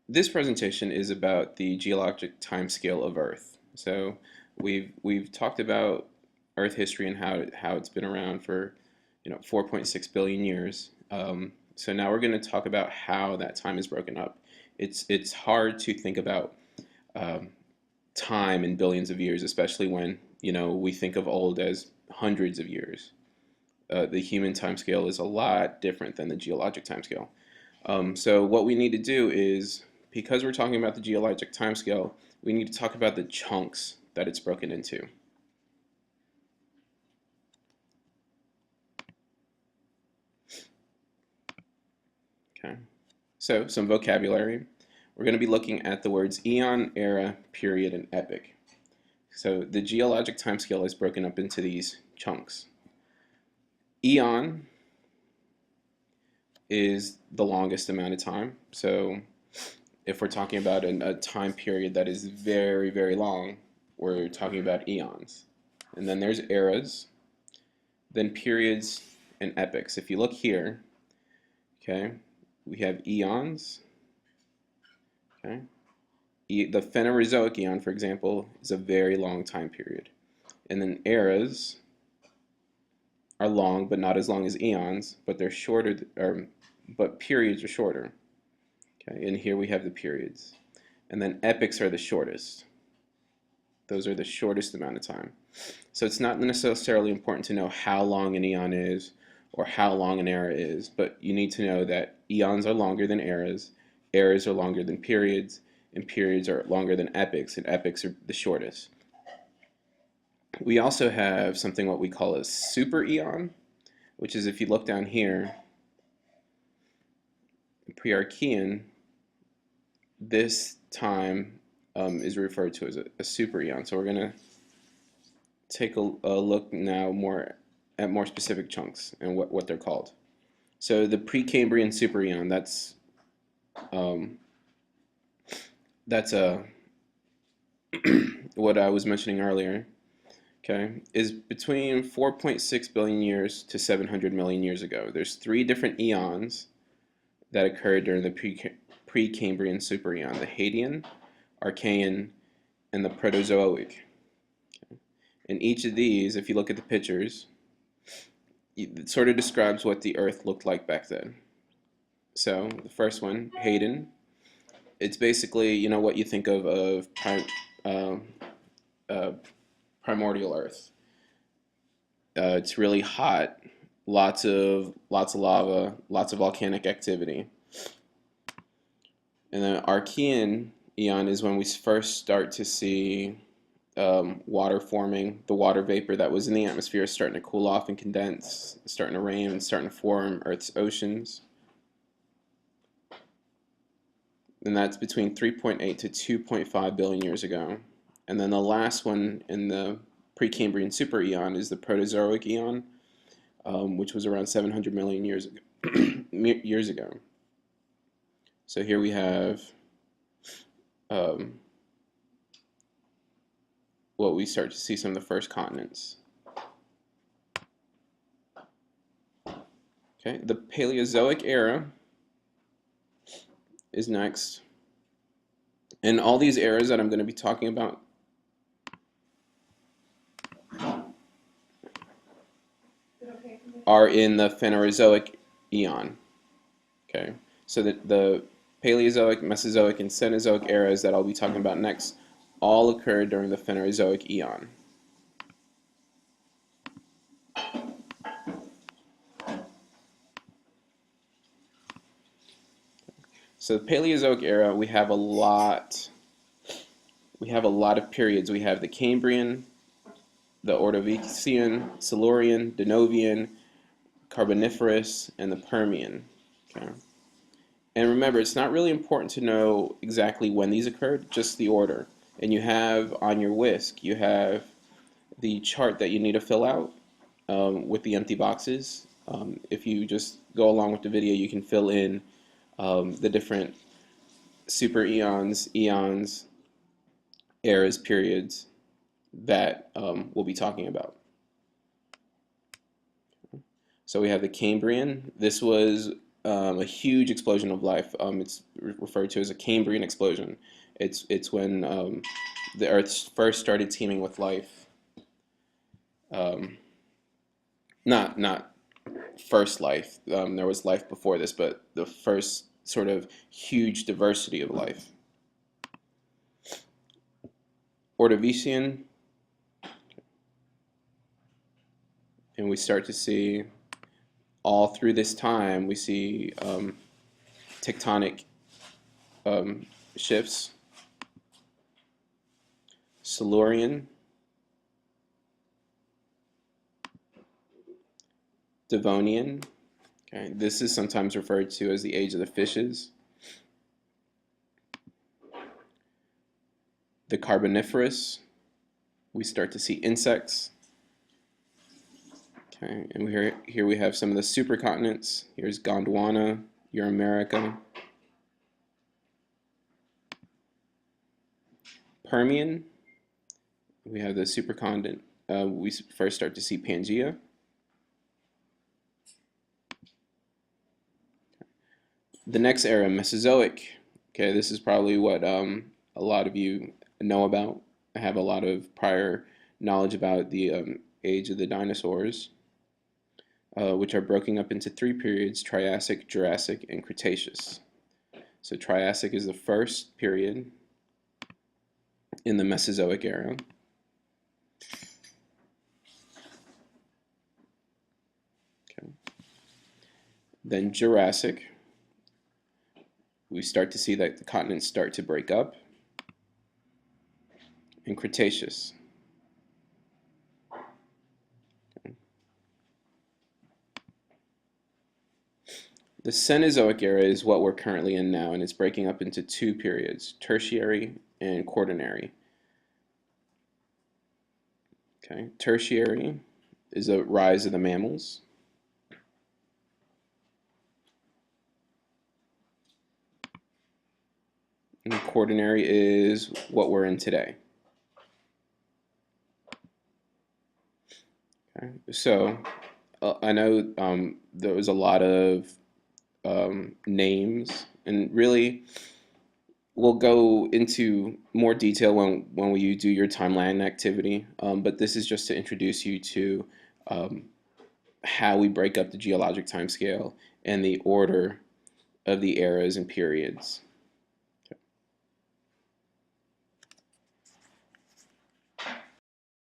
This presentation is about the geologic timescale of Earth. So we've talked about Earth history and how it's been around for 4.6 billion years. So now we're going to talk about how that time is broken up. It's hard to think about um, time in billions of years, especially when we think of old as hundreds of years. The human timescale is a lot different than the geologic timescale. So what we need to do is, because we're talking about the geologic timescale, we need to talk about the chunks that it's broken into. Okay, so some vocabulary. We're going to be looking at the words eon, era, period, and epoch. So the geologic timescale is broken up into these chunks. Eon is the longest amount of time. So if we're talking about a time period that is very, very long, we're talking about eons. And then there's eras, then periods, and epochs. If you look here, okay, we have eons. Okay, the Phanerozoic eon, for example, is a very long time period. And then eras are long, but not as long as eons, but they're shorter, but periods are shorter. Okay, and here we have the periods. And then epochs are the shortest. Those are the shortest amount of time. So it's not necessarily important to know how long an eon is or how long an era is, but you need to know that eons are longer than eras are longer than periods, and periods are longer than epochs, and epochs are the shortest. We also have something what we call a super eon, which is, if you look down here, pre-Archean, this time is referred to as a super eon. So we're going to take a look now at more specific chunks and what they're called. So the Precambrian supereon, that's what I was mentioning earlier, okay, is between 4.6 billion years to 700 million years ago. There's three different eons that occurred during the Precambrian supereon: the Hadean, Archean, and the Proterozoic. And each of these, if you look at the pictures, it sort of describes what the Earth looked like back then. So the first one, Hadean, it's basically what you think of uh, uh, primordial Earth. It's really hot, lots of lava, lots of volcanic activity. And then Archean eon is when we first start to see water forming. The water vapor that was in the atmosphere is starting to cool off and condense, starting to rain, and starting to form Earth's oceans. And that's between 3.8 to 2.5 billion years ago. And then the last one in the Precambrian super eon is the Proterozoic eon, which was around 700 million years ago. So here we have what we start to see some of the first continents. Okay, the Paleozoic era is next. And all these eras that I'm going to be talking about are in the Phanerozoic eon. Okay, so the Paleozoic, Mesozoic, and Cenozoic eras that I'll be talking about next all occurred during the Phanerozoic eon. So the Paleozoic era, we have a lot of periods. We have the Cambrian, the Ordovician, Silurian, Devonian, Carboniferous, and the Permian. Okay. And remember, it's not really important to know exactly when these occurred, just the order. And you have on your whisk, you have the chart that you need to fill out with the empty boxes. If you just go along with the video, you can fill in the different super eons, eras, periods that we'll be talking about. So we have the Cambrian. This was a huge explosion of life. It's referred to as a Cambrian explosion. It's when the Earth first started teeming with life. Um, not first life. There was life before this, but the first sort of huge diversity of life. Ordovician, and we start to see all through this time we see tectonic shifts. Silurian, Devonian. Okay, this is sometimes referred to as the age of the fishes. The Carboniferous, we start to see insects. Okay, and here we have some of the supercontinents. Here's Gondwana, Euramerica. Permian, we have the supercontinent. We first start to see Pangea. The next era, Mesozoic. Okay, this is probably what a lot of you know about. I have a lot of prior knowledge about the age of the dinosaurs, which are broken up into three periods: Triassic, Jurassic, and Cretaceous. So Triassic is the first period in the Mesozoic era. Okay. Then Jurassic, we start to see that the continents start to break up. And Cretaceous. Okay. The Cenozoic era is what we're currently in now, and it's breaking up into two periods: Tertiary and Quaternary. Okay, Tertiary is a rise of the mammals. And Quaternary is what we're in today. Okay, so I know there was a lot of names, and really we'll go into more detail when we do your timeline activity, but this is just to introduce you to how we break up the geologic timescale and the order of the eras and periods.